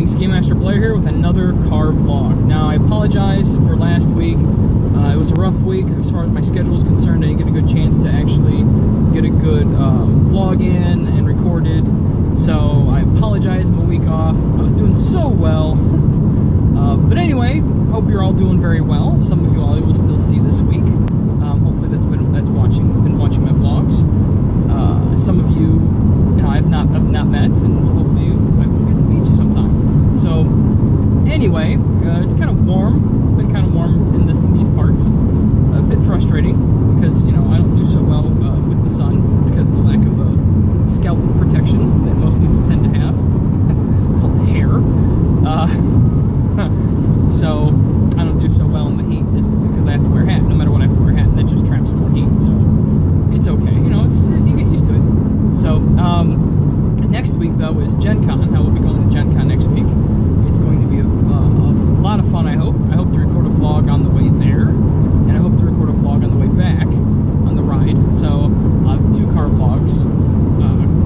Greetings, Game Master Blair here with another car vlog. Now, I apologize for last week. It was a rough week as far as my schedule is concerned. I didn't get a good chance to actually get a good vlog in and recorded. So, I apologize, I'm a week off. I was doing so well. But anyway, hope you're all doing very well. Some of you all will still see this week. Hopefully that's been watching my vlogs. Some of you, I've not met, and hopefully I will get to meet you sometime. So anyway, it's kind of warm. It's been kind of warm in these parts. A bit frustrating because I don't do so well with the sun because of the lack of scalp protection that most people tend to have, called hair. So I don't do so well in the heat because I have to wear a hat. No matter what, I have to wear a hat, and that just traps more heat. So it's okay. You get used to it. So next week though is Gen Con. I will be going to Gen Con next week. It's going to be a lot of fun. I hope to record a vlog on the way there, and I hope to record a vlog on the way back on the ride. So I'll have 2 car vlogs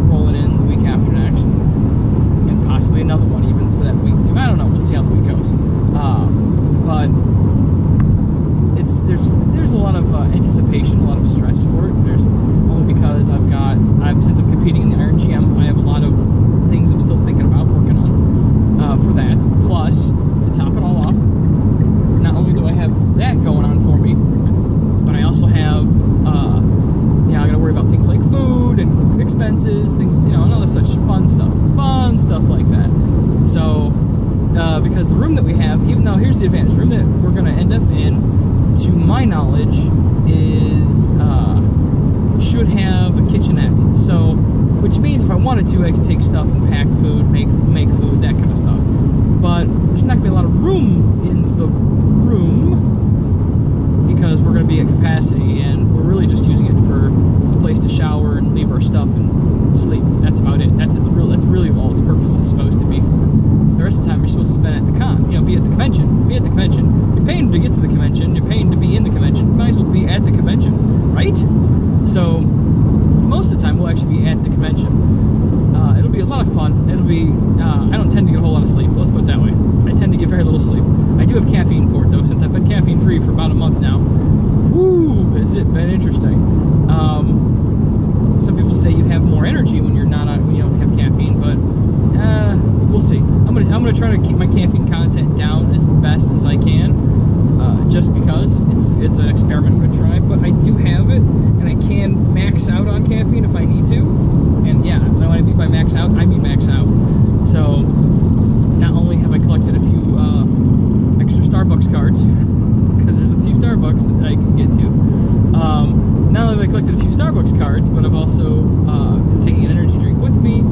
rolling in the week after next, and possibly another one even for that week too. I don't know. We'll see how the week goes. But there's a lot of anticipation, a lot of stress for it. There's only because since I'm competing in the Iron GM, I have a lot of things I'm still thinking about working on for that. Plus, to top it all off, not only do I have that going on for me, but I also have I got to worry about things like food and expenses, things and other such fun stuff like that. So because the room that we have, even though here's the advantage, room that we're going to end up in, to my knowledge, is should have a kitchenette. So, which means if I wanted to, I could take stuff and pack food, make food, that kind of stuff. But there's not going to be a lot of room in the room because we're going to be at capacity, and we're really just using it for a place to shower and leave our stuff and sleep. That's about it. That's really all its purpose is supposed to be for. The rest of the time you're supposed to spend at the con, be at the convention. Be at the convention. You're paying to get to the convention. You're paying to be in the convention. You might as well be at the convention, right? So most of the time we'll actually be at the convention. It'll be a lot of fun. It'll be. I don't tend to get a whole lot of sleep. Let's put it that way. I tend to get very little sleep. I do have caffeine for it though, since I've been caffeine free for about a month now. Woo! Has it been interesting? Some people say you have more energy when when you don't have caffeine, but we'll see. I'm gonna try to keep my caffeine content down as best as I can, just because it's an experiment I'm gonna try. But I do have it, and I can max out on caffeine if I need to. And yeah, when I mean by max out, I mean max out. So not only have I collected a few extra Starbucks cards, because there's a few Starbucks that I can get to. Not only have I collected a few Starbucks cards, but I've also taking an energy drink with me,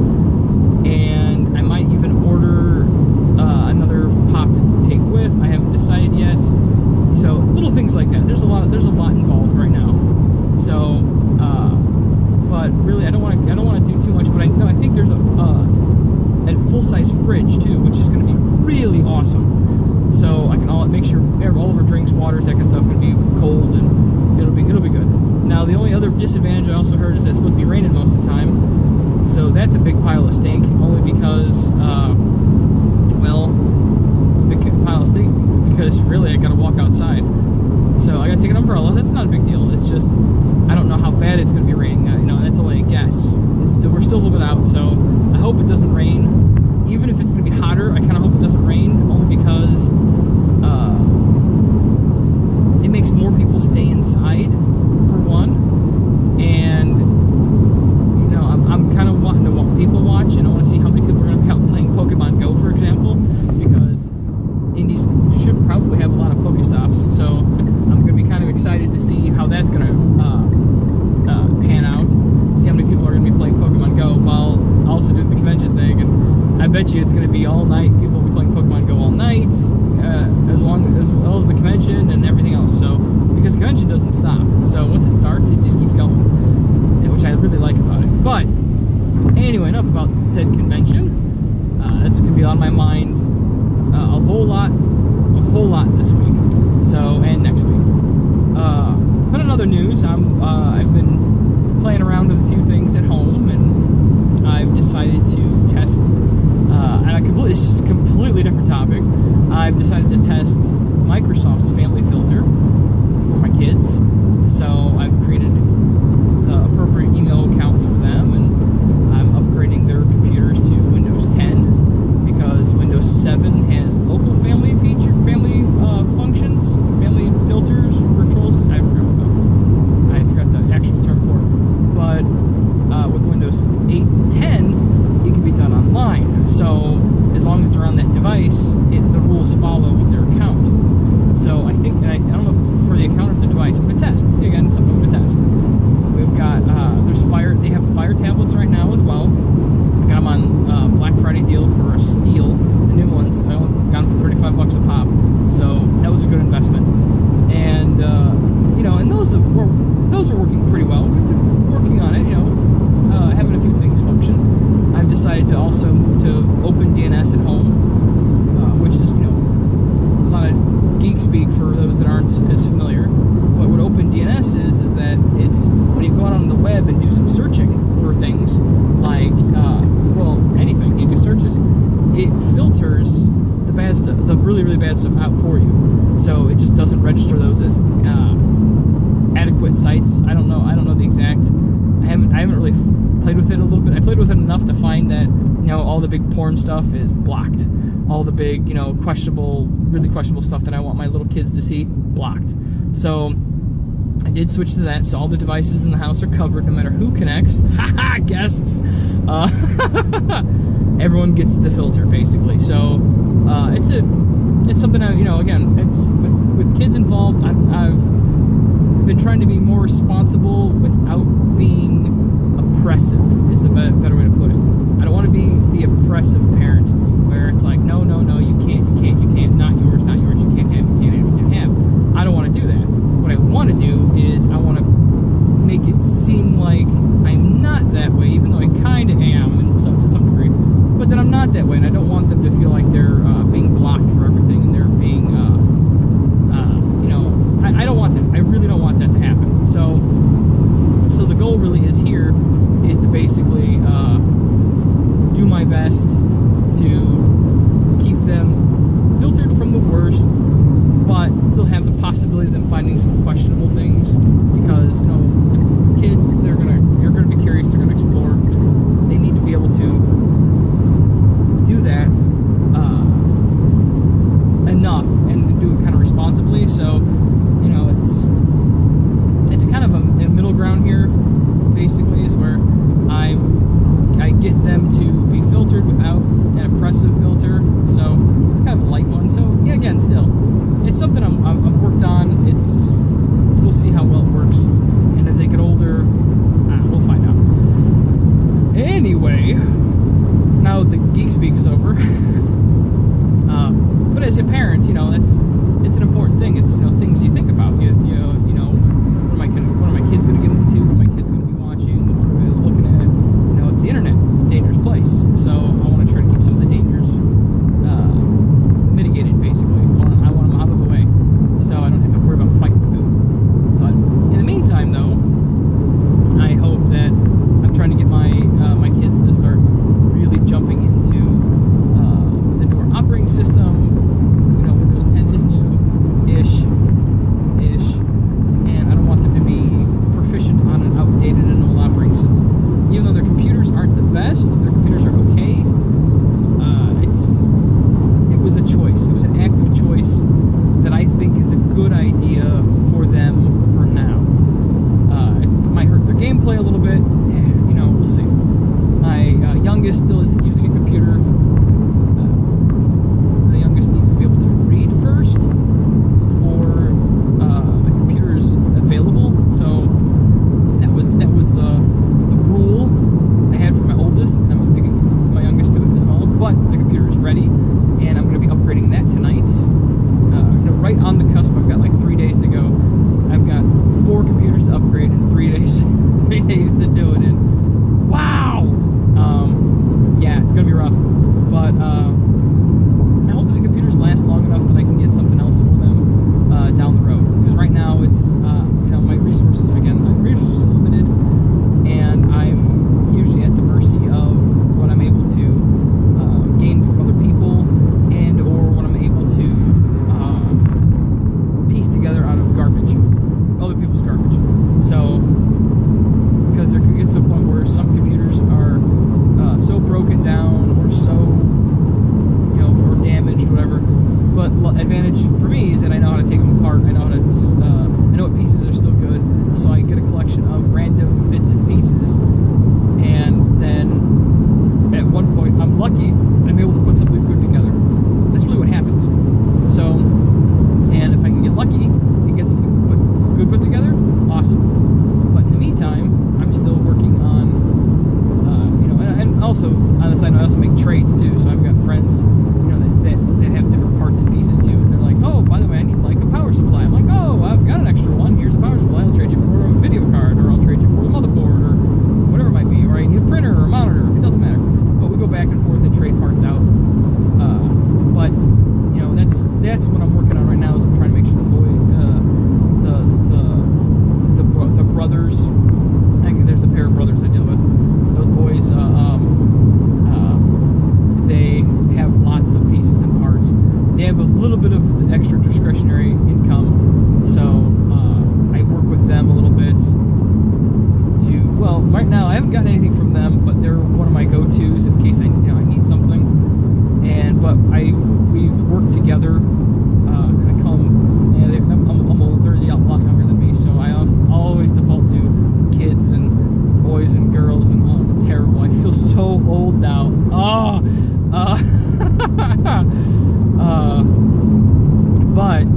and I might even order another pop to take with. I haven't decided yet. So little things like that. There's a lot involved right now. So, but really, I don't want to do too much. But I think there's a full-size fridge too, which is going to be really awesome. So I can make sure all of our drinks, waters, that kind of stuff, can be cold, and it'll be good. Now the only other disadvantage I also heard is that it's supposed to be raining most of the time. So that's a big pile of stink, only because, it's a big pile of stink because really I gotta walk outside. So I gotta take an umbrella. That's not a big deal. It's just, I don't know how bad it's gonna be raining. That's only a guess. We're still a little bit out, so I hope it doesn't rain. Even if it's gonna be hotter, I kinda hope it doesn't rain, only because, it makes more people stay inside, for one, and I'm kind of wanting to people watch, and I want to see how many people are going to be out playing Pokemon Go, for example, because indies should probably have a lot of Pokestops, so I'm going to be kind of excited to see how that's going to pan out, see how many people are going to be playing Pokemon Go while also doing the convention thing, and I bet you it's going to be all night. People will be playing Pokemon Go all night, as well as the convention and everything else, so because convention doesn't stop, so once it starts, it just keeps going, which I really like about it. But anyway, enough about said convention. That's going to be on my mind a whole lot this week, and next week. But in other news, I've been playing around with a few things at home, and I've decided to test, and I completely I've decided to test Microsoft's family filter for my kids. So I've created the appropriate email accounts for them, and I'm upgrading their computers to Windows 10 because Windows 7 has local family functions, family filters, virtuals. I forgot the actual term for it. But with Windows 8.10, it can be done online. So as long as they're on that device, the rules follow with their account. So I think, and I don't know if it's for the account or the device. I'm going to test. Again, something I'm going to test. We've got, they have Fire tablets right now as well. I got them on Black Friday deal for a steal, the new ones. I got them for $35 a pop. So that was a good investment. And, and those are working pretty well. We've been working on it, having a few things function. I've decided to also move to OpenDNS at home, which is, a lot of geek speak for those that aren't as familiar. But what OpenDNS is that it's when you go out on the web and do some searching for things like, anything, you do searches, it filters the really, really bad stuff out for you. So it just doesn't register those as adequate sites. I don't know the exact. I haven't really played with it a little bit. I played with it enough to find that all the big porn stuff is blocked. All the big really questionable stuff that I want my little kids to see, blocked. So I did switch to that. So all the devices in the house are covered, no matter who connects. Haha, guests. Everyone gets the filter basically. So it's something again, it's with kids involved. I've been trying to be more responsible without being oppressive, is the better way to put it. I don't want to be the oppressive parent where it's like, no, you can't, not yours, you can't have. I don't want to do that. What I want to do is I want to make it seem like I'm not that way, even though I kind of am to some degree, but that I'm not that way, and I don't want them to feel like they're being blocked for everything, and they're being, I don't want that. I really don't want that to happen. So the goal really is to basically do my best to keep them filtered from the worst, but still have the possibility of them finding some questionable things, because kids, they're gonna be curious, they're gonna explore. They need to be able to do that enough and do it kind of responsibly. So it's kind of a middle ground here, basically, is where I get them to be filtered without an oppressive filter. So it's kind of a light one. So yeah, again, still, it's something I've worked on. We'll see how well it works, and as they get older, we'll find out. Anyway, now the geek speak is over. But as a parent, it's an important thing. It's things you think about. What are my kids going to get into? What are my kids going to be watching? What are they looking at? It's the internet. It's a dangerous place. So I want to try to keep some of the dangers mitigated. Basically, I want them out of the way, so I don't have to worry about fighting with them. But in the meantime, though, I hope that I'm trying to get my kids to start really jumping into the newer operating system. Windows 10 is new-ish, and I don't want them to be proficient on an outdated and old operating system. Even though their computers aren't the best, their computers are okay. It was a choice. It was an active choice that I think is a good idea for them for now. It might hurt their gameplay a little bit. We'll see. My youngest still isn't using a computer. The youngest needs to be able to read first before the computer is available. So that was the rule I had for my oldest, and I'm sticking to my youngest to it as well. But the computer is ready, and I'm going to be upgrading that tonight. Right on the cusp. I've got like 3 days to go. I've got 4 computers to upgrade in 3 days. 3 days to do it in. Wow. Yeah, it's gonna be rough, but I hope that the computers last long enough that I can get something else for them down the road. Because right now it's my resources are limited, and I'm usually at the mercy of what I'm able to gain from other people, and or what I'm able to little bit of the extra discretionary income. So I work with them a little bit right now I haven't gotten anything from them, but they're one of my go-tos in case I need something. But we've worked together. I call them, I'm old, they're a lot younger than me, so I always default to kids and boys and girls, and it's terrible. I feel so old now. But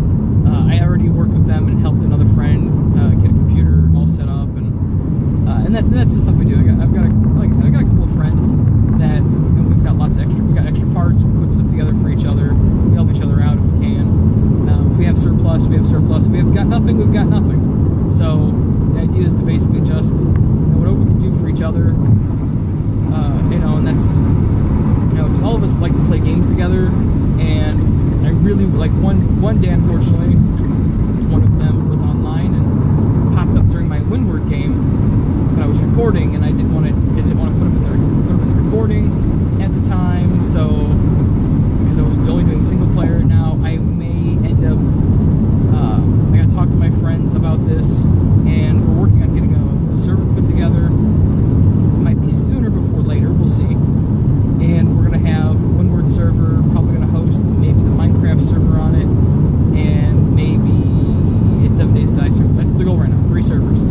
I already worked with them and helped another friend get a computer all set up, and that's the stuff we do. I've got a couple of friends that we've got extra parts. We put stuff together for each other. We help each other out if we can. If we have surplus, we have surplus. If we have got nothing, we've got nothing. So the idea is to basically just whatever we can do for each other. And that's because all of us like to play games together, and I really like one day, unfortunately, one of them was online and popped up during my Windward game, but I was recording and I didn't want to put them in the recording at the time, so because I was only doing single player. Now I may end up I gotta talk to my friends about this, and we're working on getting a server put together. It might be sooner before later, we'll see. And we're gonna have Windward server, probably gonna host maybe the Minecraft server on it, and maybe it's 7 Days to Die server. That's the goal right now, 3 servers.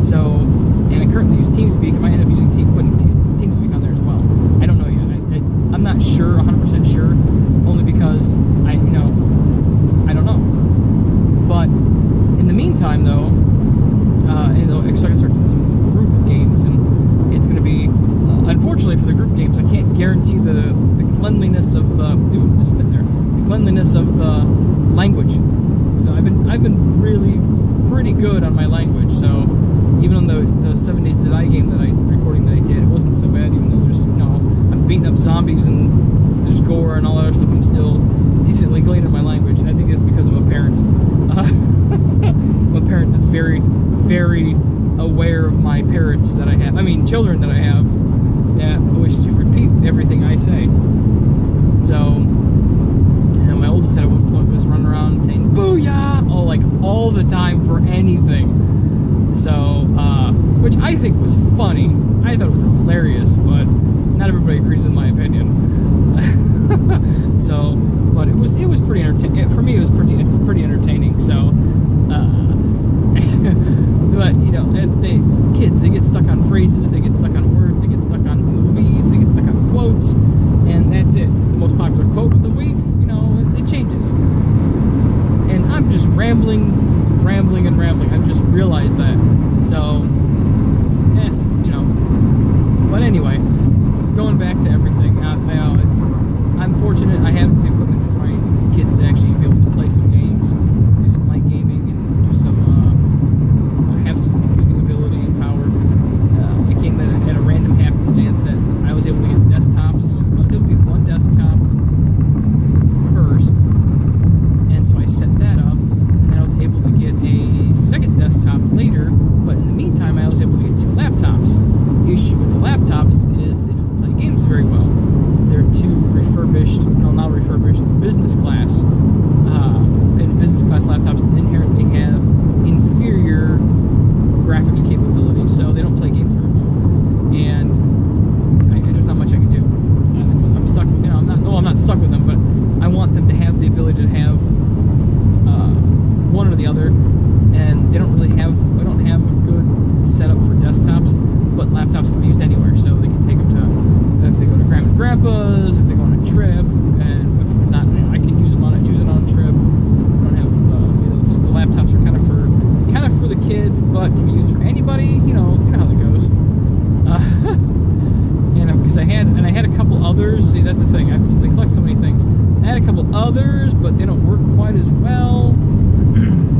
So, and I currently use TeamSpeak. I might end up using putting TeamSpeak on there as well. I don't know yet. I'm not sure, 100% sure, only because I don't know. But in the meantime, though, so I can start doing some group games, and it's going to be, unfortunately for the group games, I can't guarantee the cleanliness of the cleanliness of the language. So I've been really pretty good on my language. So even on the 7 Days to Die game recording that I did, it wasn't so bad. Even though there's I'm beating up zombies and there's gore and all that other stuff, I'm still decently clean in my language. I think it's because I'm a parent. I'm a parent that's very, very aware of my children that I have, that wish to repeat everything I say. So, and my oldest at one point was running around saying "booyah" all the time for anything. So, which I think was funny. I thought it was hilarious, but not everybody agrees with my opinion. So, but it was pretty entertaining. For me, it was pretty entertaining. So, but kids, they get stuck on phrases, they get stuck on words, they get stuck on movies, they get stuck on quotes, and that's it. The most popular quote of the week, it changes. And I'm just rambling. I've just realized that. So, But anyway, going back to everything, I'm fortunate I have the equipment for my kids to actually be able to play some games, do some light gaming, and do some, have some computing ability and power. I came at a random happenstance that I was able to get desktops. I was able to get one desktop first, and so I set that up, and then I was able to get a second desktop later, but in the meantime I was able to get 2 laptops. The issue with the laptops is they don't play games very well. They're not refurbished, business class. And business class laptops inherently have inferior graphics capabilities, so they don't play games very well. And there's not much I can do. I'm stuck. I'm not stuck with them, but I want them to have the ability to have one or the other. And I don't have a good setup for desktops, but laptops can be used anywhere, so they can take them to, if they go to Grandma and Grandpa's, if they go on a trip, and if not, I can use it on a trip. I don't have, the laptops are kind of for the kids, but can be used for anybody. You know how that goes. Because I had a couple others. See, that's the thing. Since I collect so many things, I had a couple others, but they don't work quite as well.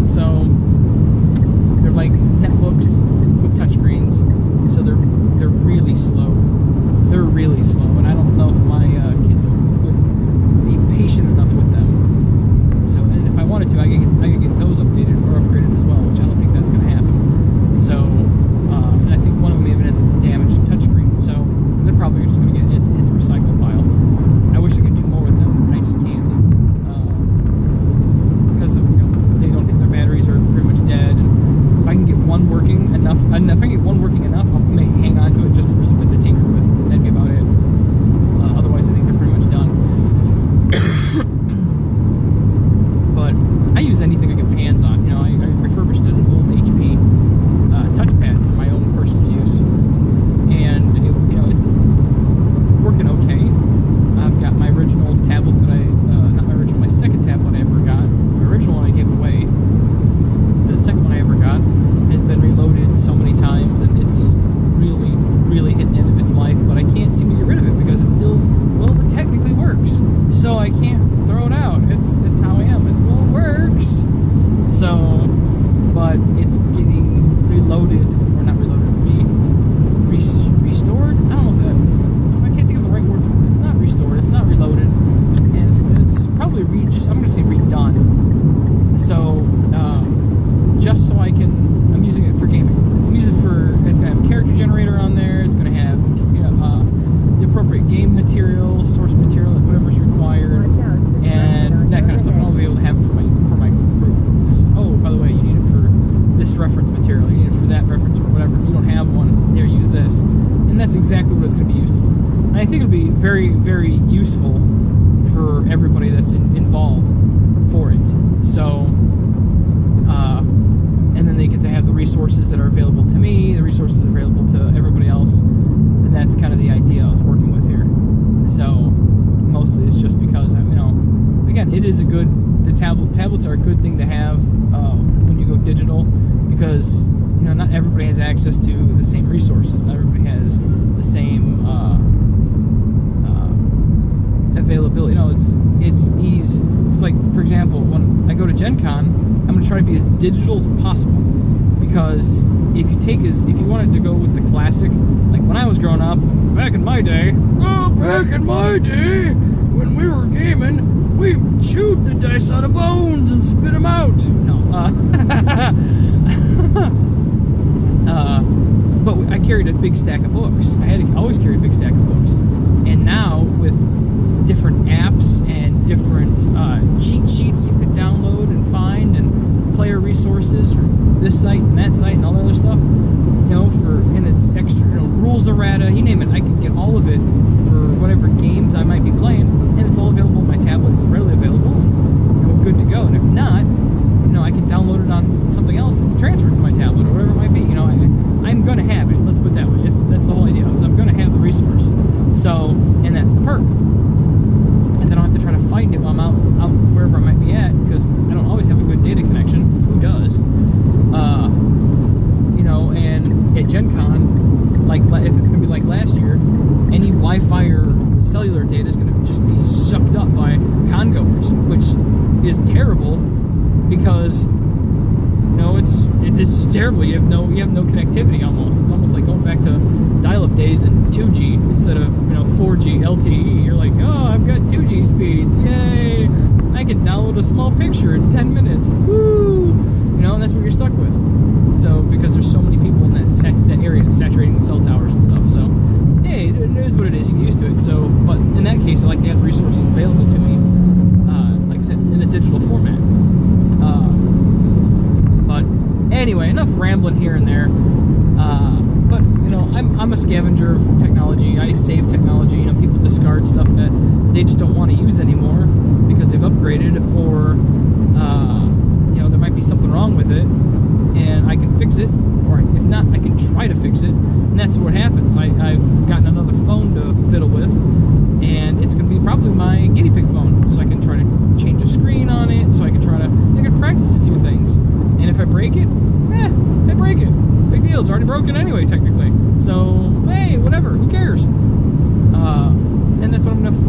So they're like netbooks with touchscreens, so they're really slow. They're really slow, and I don't know if my kids would be patient enough with them. So, and if I wanted to, I could get those updated or upgraded as well, which I don't think that's going to happen. So, and I think one of them even has a damaged touchscreen, so they're probably just going to get hit the recycle pile. I wish I could do more with them, I just can't. I can't throw it out. It's how I am. It works. So, but it's getting reloaded, or not reloaded, restored? I don't know if that, I can't think of the right word for it. It's not restored, it's not reloaded, and it's probably I'm going to say redone. So, just so I can, I'm using it for gaming. I'm using it for, it's going to have a character generator on there, it's going to have the appropriate game material, source material, whatever's required, and that kind of stuff. And I'll be able to have it for my group. Just, oh, by the way, you need it for this reference material, you need it for that reference or whatever. You don't have one, here, use this. And that's exactly what it's going to be used for. And I think it'll be very, very useful for everybody that's involved for it. So, and then they get to have the resources that are available to me, the resources available to everybody else, and that's kind of the idea I was working with here. So, mostly it's just because, again, it is the tablets are a good thing to have when you go digital, because, not everybody has access to the same resources, not everybody has the same availability. It's ease. It's like, for example, when I go to Gen Con, I'm going to try to be as digital as possible, because if you wanted to go with the classic, like when I was growing up, back in my day, when we were gaming, we chewed the dice out of bones and spit them out. No, but I carried a big stack of books. I had to always carry a big stack of books. And now, with different apps and different cheat sheets you can download and find, and player resources from this site and that site and all that other stuff, and it's extra, rules errata, you name it, I can get all of it for whatever games I might be playing, and it's all available on my tablet. It's readily available, and we're good to go. And if not, I can download it on something else and transfer it to my tablet or whatever it might be. I'm going to have it. Let's put it that way. That's the whole idea. I'm going to have the resource. So, and that's the perk. Is I don't have to try to find it while I'm out wherever I might be at, because I don't always have a good data connection. Who does? And at Gen Con, like if it's going to be like last year, any Wi-Fi or cellular data is going to just be sucked up by con-goers, which is terrible, because it's terrible. You have no connectivity almost. It's almost like going back to dial-up days and 2G instead of 4G LTE. You're like, oh, I've got 2G speeds, yay! I can download a small picture in 10 minutes. Woo! And that's what you're stuck with. So, because there's so many people in that area, it's saturating the cell towers and stuff. So, hey, it is what it is. You get used to it. So, but in that case, I like to have the resources available to me, like I said, in a digital format. But anyway, enough rambling here and there. But I'm a scavenger of technology. I save technology. People discard stuff that they just don't want to use anymore because they've upgraded, or there might be something wrong with it, and I can fix it, or if not, I can try to fix it, and that's what happens. I've gotten another phone to fiddle with, and it's going to be probably my guinea pig phone, so I can try to change the screen on it, so I can practice a few things, and if I break it, I break it. Big deal, it's already broken anyway, technically, so, hey, whatever, who cares? And that's what I'm going to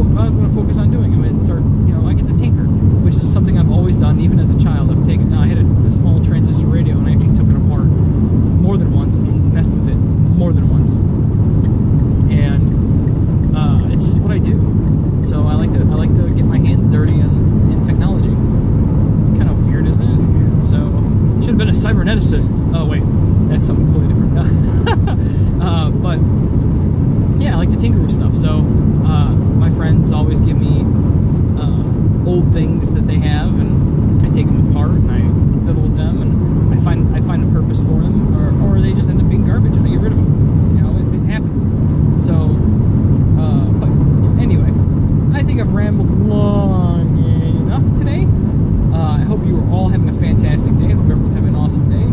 focus on doing. I'm going to start, I get to tinker, which is something I've always done, even as a child. I had a small transistor radio, and I actually took it apart more than once and messed with it more than once. And it's just what I do. So I like to get my hands dirty in technology. It's kind of weird, isn't it? So should have been a cyberneticist. Oh wait, that's something completely different. But yeah, I like to tinker with stuff. So my friends always give me old things that they have, and I take them apart and I fiddle with them, and I find a purpose for them, or they just end up being garbage and I get rid of them. It happens. So, but anyway, I think I've rambled long enough today. I hope you are all having a fantastic day. I hope everyone's having an awesome day.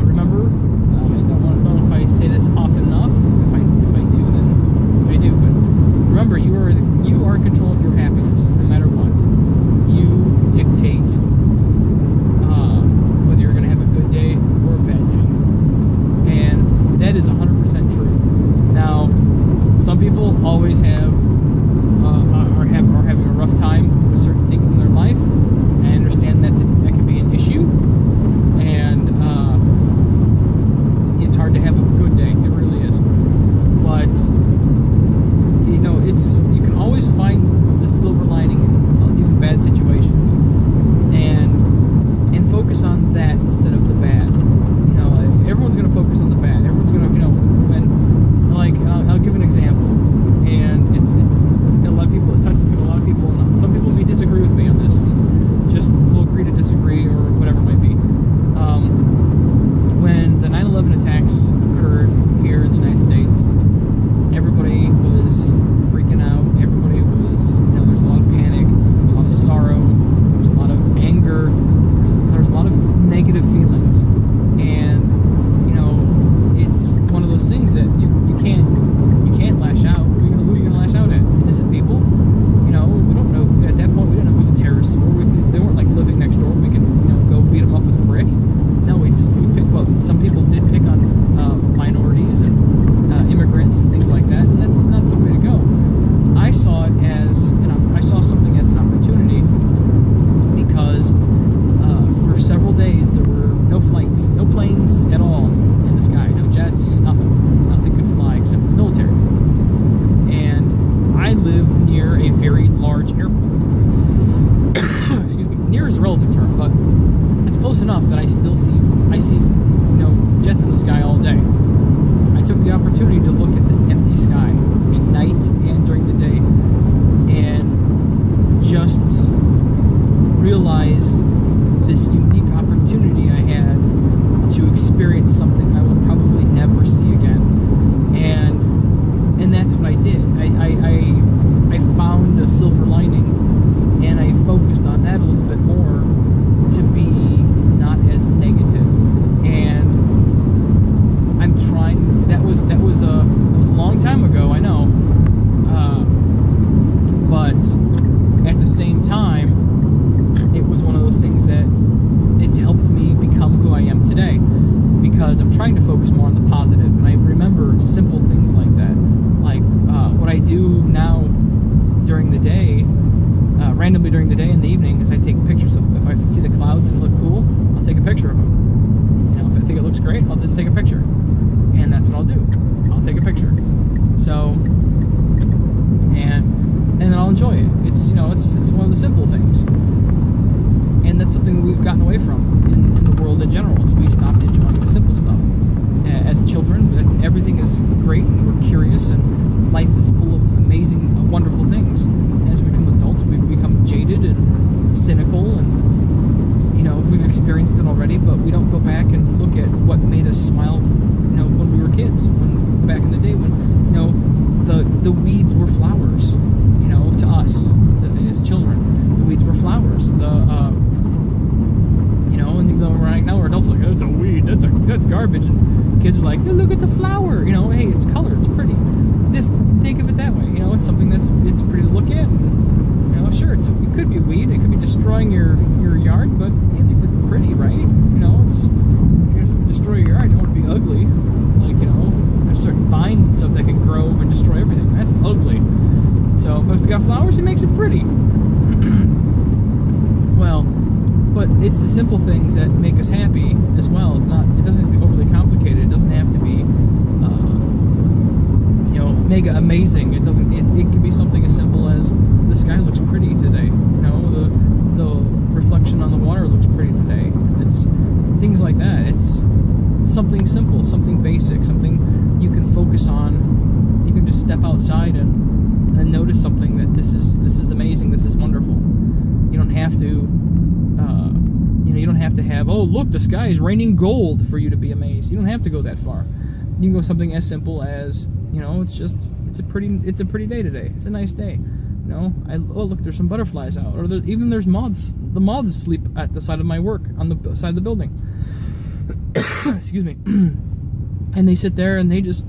Remember, I don't know if I say this often enough. If I do, then I do. But remember, you are in control of your happiness, no matter what. You dictate whether you're going to have a good day or a bad day, and that is 100% true. Now, some people always are having a rough time realize this unique opportunity I had to experience something I will probably never see again. And that's what I did. I found a silver lining, and I focused on that a little bit more to be not as negative. And I'm trying. That was a long time ago, I know. But at the same time, it was one of those things that it's helped me become who I am today, because I'm trying to focus more on the positive. And I remember simple things like that, like what I do now during the day, randomly during the day in the evening, is I take pictures of, if I see the clouds and look cool, I'll take a picture of them. You know, if I think it looks great, I'll just take a picture. And that's what I'll do. I'll take a picture. So, and then I'll enjoy it. It's, you know, it's one of the simple things. And that's something that we've gotten away from in the world in general, is we stopped enjoying the simple stuff. As children, everything is great, and we're curious, and life is full of amazing, wonderful things. And as we become adults, we become jaded and cynical, and, you know, we've experienced it already, but we don't go back and look at what made us smile, you know, when we were kids, when back in the day, when, you know, the weeds were flowers, you know, to us as children. The weeds were flowers. You know, and even though right now we're adults, like, oh, it's a weed, that's garbage, and kids are like, hey, look at the flower, you know, hey, it's color, it's pretty. Just think of it that way, you know, it's something it's pretty to look at, and, you know, sure, it could be a weed, it could be destroying your yard, but at least it's pretty, right? You know, if you're gonna destroy your yard, you don't want to be ugly, like, you know, there's certain vines and stuff that can grow and destroy everything. That's ugly. So, but if it's got flowers, it makes it pretty. Well, but it's the simple things that make us happy as well. It doesn't have to be overly complicated. It doesn't have to be, you know, mega amazing. It can be something as simple as the sky looks pretty today. You know, the reflection on the water looks pretty today. It's things like that. It's something simple, something basic, something you can focus on. You can just step outside and notice something that this is amazing. This is wonderful. You don't have to. You don't have to have, oh, look, the sky is raining gold for you to be amazed. You don't have to go that far. You can go something as simple as, you know, it's a pretty day today. It's a nice day. You know, oh, look, there's some butterflies out, or even there's moths. The moths sleep at the side of my work, on the side of the building. Excuse me. And they sit there and they just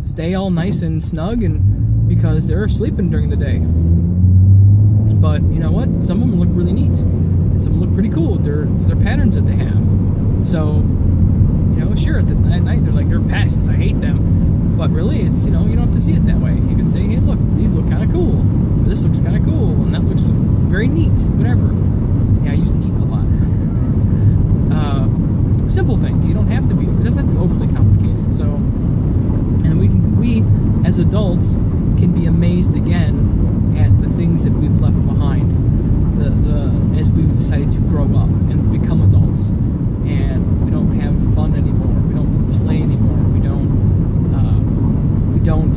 stay all nice and snug, and because they're sleeping during the day. But you know what? Some of them look really neat. And some look pretty cool. They're patterns that they have. So, you know, sure, at night they're pests. I hate them. But really, it's, you know, you don't have to see it that way. You can say, hey, look, these look kind of cool. Or this looks kind of cool, and that looks very neat. Whatever. Yeah, I use neat a lot. Simple things. You don't have to be. It doesn't have to be overly complicated. So, and we as adults can be amazed again at the things that we've left behind. As we've decided to grow up and become adults, and we don't have fun anymore, we don't play anymore, we don't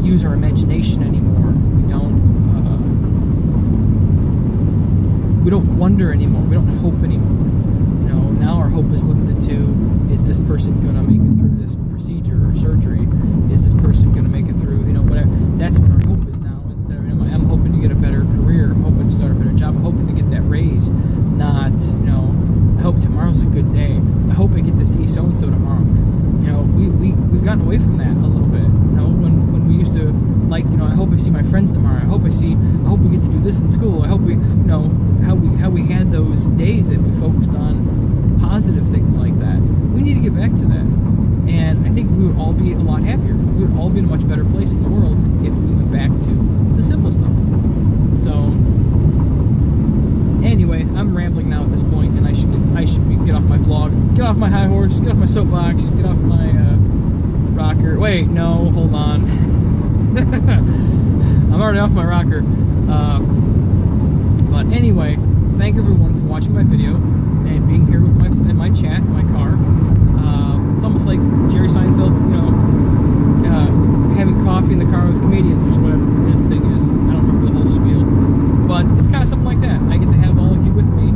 use our imagination anymore, we don't wonder anymore, we don't hope anymore. You know, now our hope is limited to, is this person going to make it through this procedure or surgery? Is this person going to make it through, you know, whatever. That's what our hope is now. Instead of, you know, I'm hoping to get a better career, I'm hoping to start a better job, I'm hoping to get that raise, not, you know, I hope tomorrow's a good day, I hope I get to see so-and-so tomorrow. You know, we've gotten away from that a little bit. You know, when we used to, like, you know, I hope I see my friends tomorrow, I hope we get to do this in school, I hope we, you know, how we had those days that we focused on positive things like that. We need to get back to that. And I think we would all be a lot happier. We would all be in a much better place in the world if we went back to the simple stuff. So, anyway, I'm rambling now at this point, and I should get off my vlog, get off my high horse, get off my soapbox, get off my rocker. Wait, no, hold on. I'm already off my rocker. But anyway, thank everyone for watching my video and being here with my chat in my car. It's almost like Jerry Seinfeld's, you know, having coffee in the car with comedians or whatever his thing is. I don't remember the whole spiel, but it's kind of something like that. I get to have all of you with me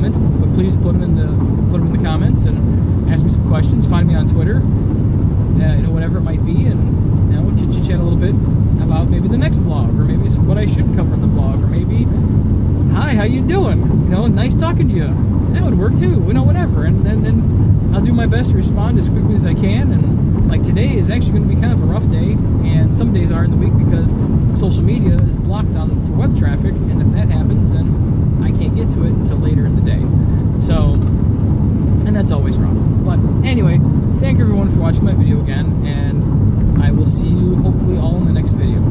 comments, but please put them in the comments and ask me some questions. Find me on Twitter, whatever it might be, and we can chat a little bit about maybe the next vlog, or maybe what I should cover in the vlog, or maybe, hi, how you doing? Nice talking to you. That would work too. Whatever. And I'll do my best to respond as quickly as I can. And like today is actually going to be kind of a rough day, and some days are in the week because social media is blocked for web traffic, and if that happens, then I can't get to it until later in the day. So, and that's always rough. But anyway, thank everyone for watching my video again, and I will see you hopefully all in the next video.